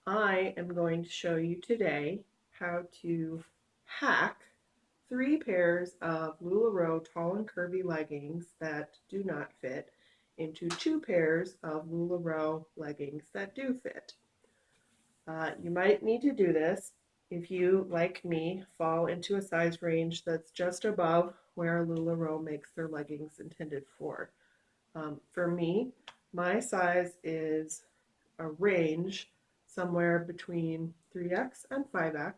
I am going to show you today how to hack 3 pairs of LulaRoe Tall and Curvy leggings that do not fit into 2 pairs of LulaRoe leggings that do fit. You might need to do this if you, like me, fall into a size range that's just above where LulaRoe makes their leggings intended for. For me, my size is a range somewhere between 3X and 5X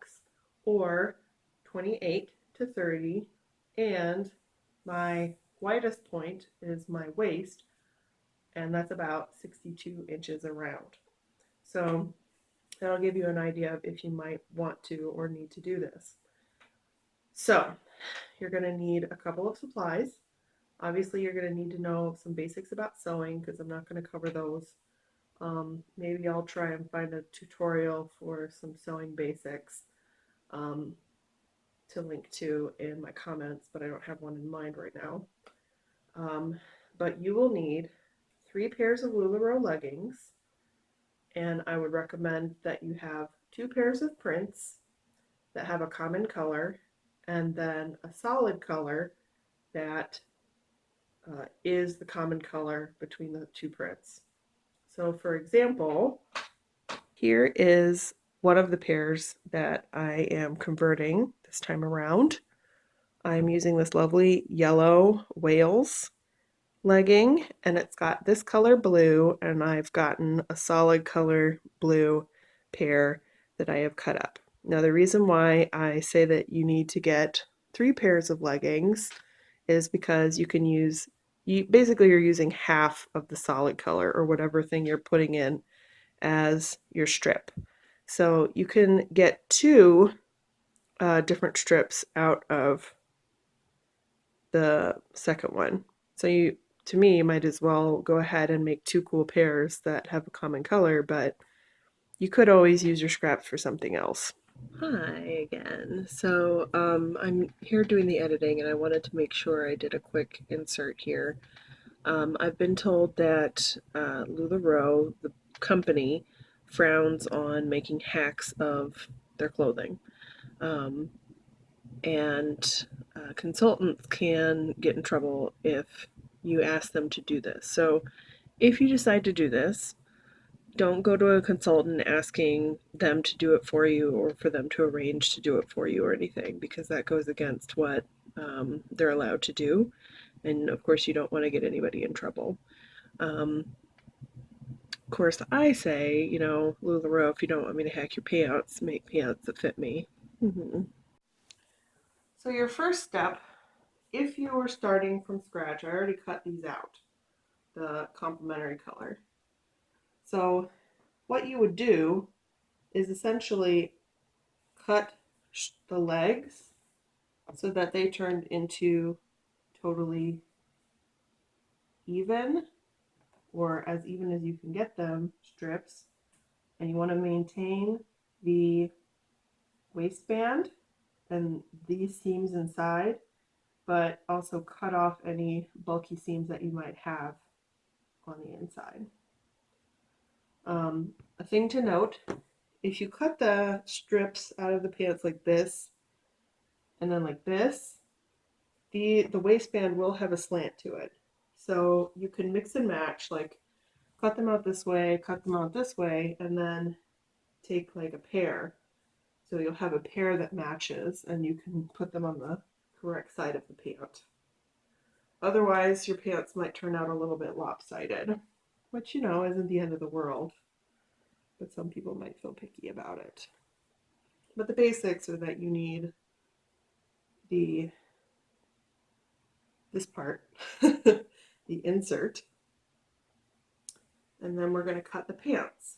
or 28 to 30, and my widest point is my waist, and that's about 62 inches around. So that'll give you an idea of if you might want to or need to do this. So you're going to need a couple of supplies. Obviously, you're going to need to know some basics about sewing because I'm not going to cover those. Maybe I'll try and find a tutorial for some sewing basics um, to link to in my comments, but I don't have one in mind right now. But you will need 3 pairs of LulaRoe leggings, and I would recommend that you have 2 pairs of prints that have a common color, and then a solid color that is the common color between the 2 prints. So for example, here is one of the pairs that I am converting this time around. I'm using this lovely yellow Wales legging, and it's got this color blue, and I've gotten a solid color blue pair that I have cut up. Now the reason why I say that you need to get 3 pairs of leggings is because basically you're using half of the solid color or whatever thing you're putting in as your strip. So you can get 2 different strips out of the second one. So to me, you might as well go ahead and make 2 cool pairs that have a common color, but you could always use your scraps for something else. Hi again. So I'm here doing the editing, and I wanted to make sure I did a quick insert here. I've been told that LulaRoe, the company, frowns on making hacks of their clothing. Um, and consultants can get in trouble if you ask them to do this. So if you decide to do this, don't go to a consultant asking them to do it for you or for them to arrange to do it for you or anything, because that goes against what they're allowed to do. And of course, you don't want to get anybody in trouble. Of course, I say, LulaRoe, if you don't want me to hack your pants, make pants that fit me. Mm-hmm. So your first step, if you were starting from scratch, I already cut these out, the complementary color. So what you would do is essentially cut the legs so that they turned into totally even, or as even as you can get them, strips. And you want to maintain the waistband and these seams inside, but also cut off any bulky seams that you might have on the inside. A thing to note, if you cut the strips out of the pants like this and then like this, the waistband will have a slant to it. So you can mix and match, like cut them out this way, cut them out this way, and then take like a pair. So you'll have a pair that matches, and you can put them on the correct side of the pant. Otherwise, your pants might turn out a little bit lopsided, which, isn't the end of the world, but some people might feel picky about it. But the basics are that you need this part, the insert, and then we're going to cut the pants.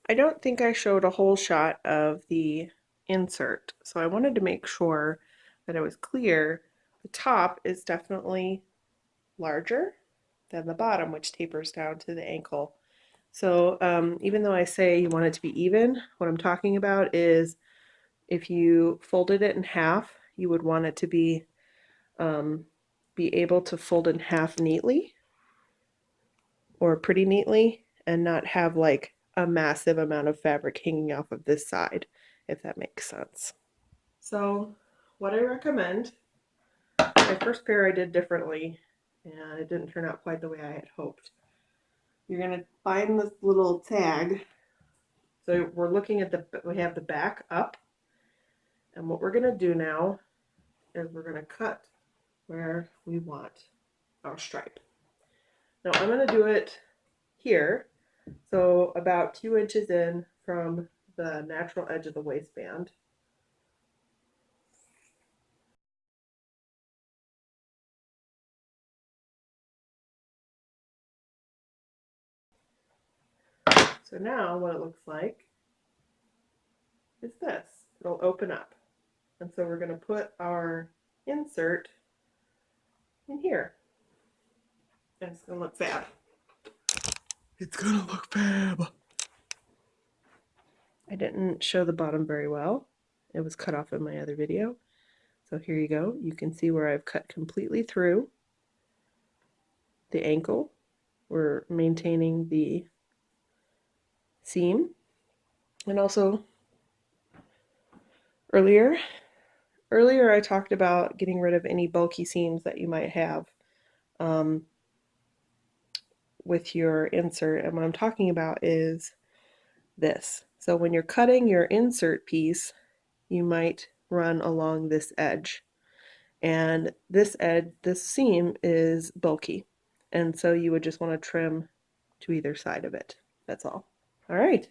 I don't think I showed a whole shot of the insert, so I wanted to make sure that it was clear. The top is definitely larger than the bottom, which tapers down to the ankle. So even though I say you want it to be even, what I'm talking about is if you folded it in half, you would want it to be able to fold in half neatly or pretty neatly and not have like a massive amount of fabric hanging off of this side, if that makes sense. So what I recommend, my first pair I did differently and it didn't turn out quite the way I had hoped. You're going to find this little tag. So we're looking at we have the back up, and what we're going to do now is we're going to cut where we want our stripe. Now I'm going to do it here, so about 2 inches in from the natural edge of the waistband. So now what it looks like is this. It'll open up. And so we're going to put our insert in here. And it's going to look fab. It's going to look fab. I didn't show the bottom very well. It was cut off in my other video. So here you go. You can see where I've cut completely through the ankle. We're maintaining the seam. And also earlier I talked about getting rid of any bulky seams that you might have with your insert. And what I'm talking about is this. So when you're cutting your insert piece, you might run along this edge. And this seam is bulky. And so you would just want to trim to either side of it. That's all. All right.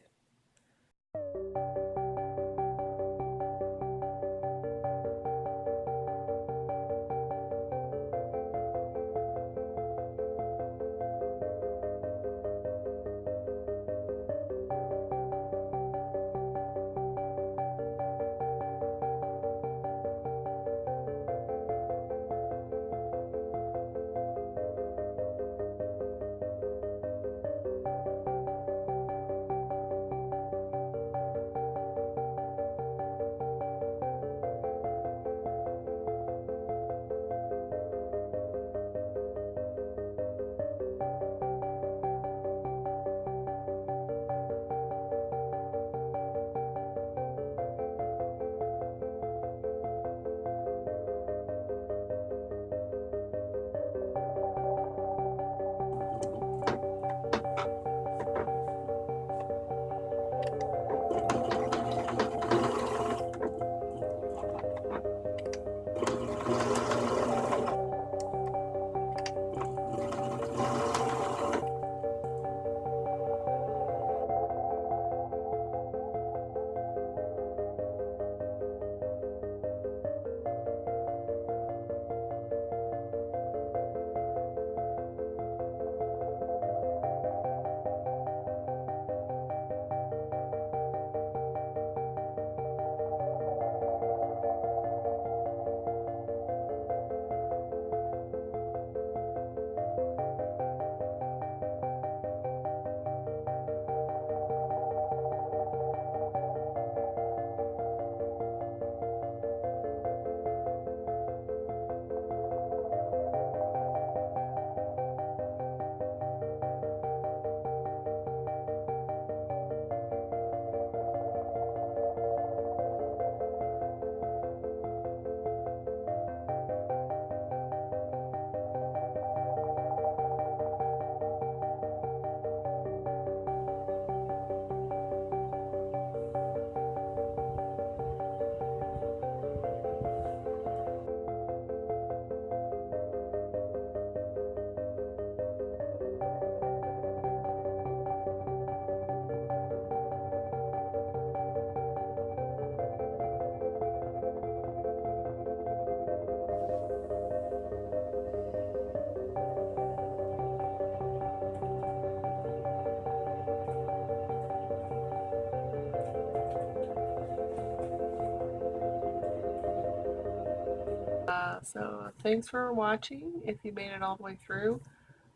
So thanks for watching. If you made it all the way through,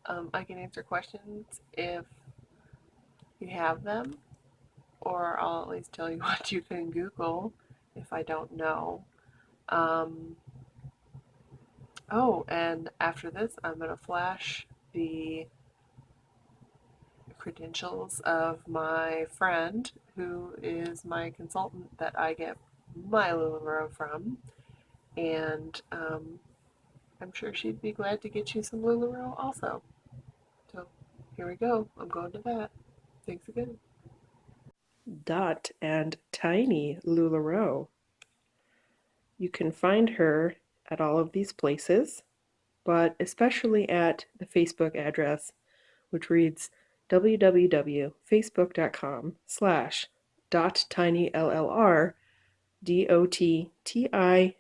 I can answer questions if you have them, or I'll at least tell you what you can Google if I don't know. Oh, and after this, I'm going to flash the credentials of my friend who is my consultant that I get my LulaRoe from, and I'm sure she'd be glad to get you some LulaRoe also. So here we go. I'm going to that. Thanks again. Dot and Tiny LulaRoe. You can find her at all of these places, but especially at the Facebook address, which reads www.facebook.com/.tinyllr, DOTTINYLLR.